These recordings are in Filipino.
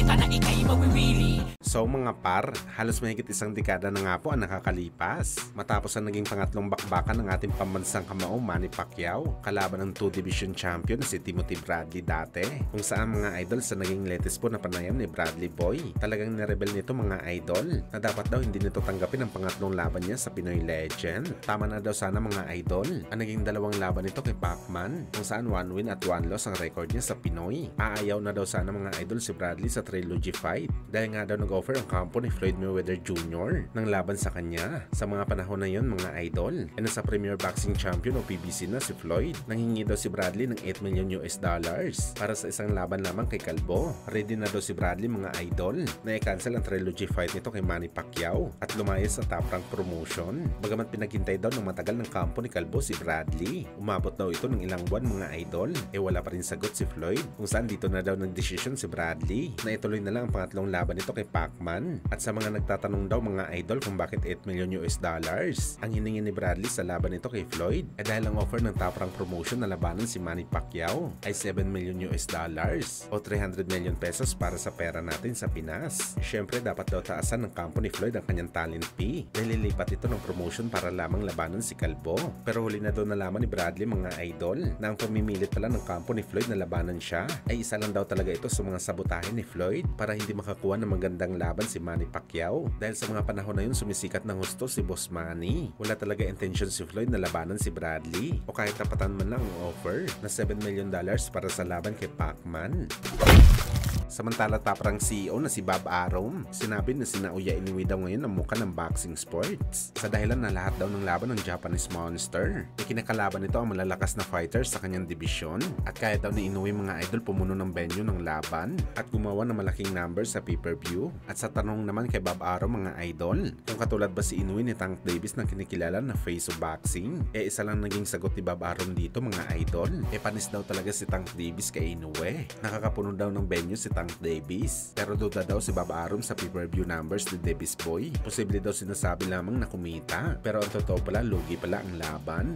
ka na ika'y mawiwili. So mga par, halos mahigit isang dekada na nga po ang nakakalipas matapos ang naging pangatlong bakbakan ng ating pambansang kamao Manny Pacquiao kalaban ng 2 division champion na si Timothy Bradley dati, kung saan mga idol sa naging latest po na panayam ni Bradley Boy. Talagang nirebel nito mga idol na dapat daw hindi nito tanggapin ang pangatlong laban niya sa Pinoy Legend. Tama na daw sana mga idol ang naging dalawang laban nito kay Pacman, kung saan 1 win at 1 loss ang record niya sa Pinoy. Aayaw na daw sana mga idol si Bradley sa trilogy fight dahil nga daw nag-offer ang kampo ni Floyd Mayweather Jr. ng laban sa kanya. Sa mga panahon na yon mga idol, ay nasa Premier Boxing Champion o PBC na si Floyd. Nanghingi daw si Bradley ng $8 million para sa isang laban lamang kay Kalbo. Ready na daw si Bradley mga idol na i-cancel ang trilogy fight nito kay Manny Pacquiao at lumayas sa Top Rank promotion. Bagamat pinaghintay daw ng matagal ng kampo ni Kalbo si Bradley, umabot daw ito ng ilang buwan mga idol, wala pa rin sagot si Floyd, kung saan dito na daw nagdesisyon si Bradley na ituloy na lang ang pangatlong laban nito kay Pacman. At sa mga nagtatanong daw mga idol kung bakit $8 million ang hiningi ni Bradley sa laban nito kay Floyd, dahil ang offer ng Top Rank promotion na labanan si Manny Pacquiao ay $7 million o 300 million pesos para sa pera natin sa Pinas. Syempre dapat daw taasan ng kampo ni Floyd ang kanyang talent fee dahil lilipat ito ng promotion para lamang labanan si Kalbo. Pero huli na daw nalaman ni Bradley mga idol na ang pamimilit pala ng kampo ni Floyd na labanan siya ay isa lang daw talaga ito sa mga sabotahe ni Floyd para hindi makakuha ng magandang laban si Manny Pacquiao. Dahil sa mga panahon na yun sumisikat ng husto si Boss Manny. Wala talaga intention si Floyd na labanan si Bradley o kahit tapatan man lang ang offer na $7 million para sa laban kay Pacman. Samantala Top Rank CEO na si Bob Arum, sinabi na si Naoya Inoue daw ngayon ang muka ng boxing sports sa dahilan na lahat daw ng laban ng Japanese Monster ay kinakalaban nito ang malalakas na fighters sa kanyang dibisyon at kaya daw ni Inoue mga idol pumuno ng venue ng laban at gumawa ng malaking numbers sa pay-per-view. At sa tanong naman kay Bob Arum mga idol kung katulad ba si Inoue ni Tank Davis na kinikilala na face of boxing, isa lang naging sagot ni Bob Arum dito mga idol, panis daw talaga si Tank Davis kay Inoue. Nakakapuno daw ng venue si Tank Davis, pero duda daw si Bob Arum sa pay-per-view numbers ni Davis Boy. Posible daw sinasabi lamang na kumita, pero ang totoo pala lugi pala ang laban.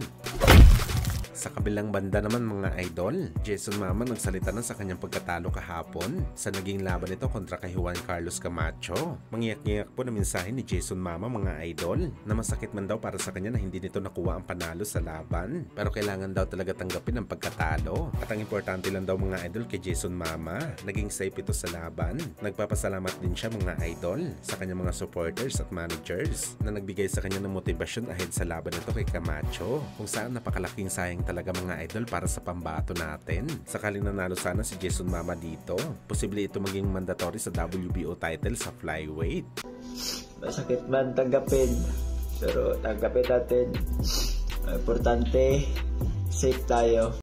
Sa kabilang banda naman mga idol, Jason Mama nagsalita na sa kanyang pagkatalo kahapon sa naging laban nito kontra kay Juan Carlos Camacho. Mangiyak-ngiyak po na mensahe ni Jason Mama mga idol na masakit man daw para sa kanya na hindi nito nakuha ang panalo sa laban, pero kailangan daw talaga tanggapin ang pagkatalo. At ang importante lang daw mga idol kay Jason Mama, naging safe ito sa laban. Nagpapasalamat din siya mga idol sa kanyang mga supporters at managers na nagbigay sa kanya ng motivasyon ahead sa laban nito kay Camacho, kung saan napakalaking sayang talaga mga idol para sa pambato natin. Sakaling nanalo sana si Jason Mama dito, posible ito maging mandatory sa WBO title sa flyweight. Masakit man tanggapin, pero tanggapin natin. Importante, safe tayo.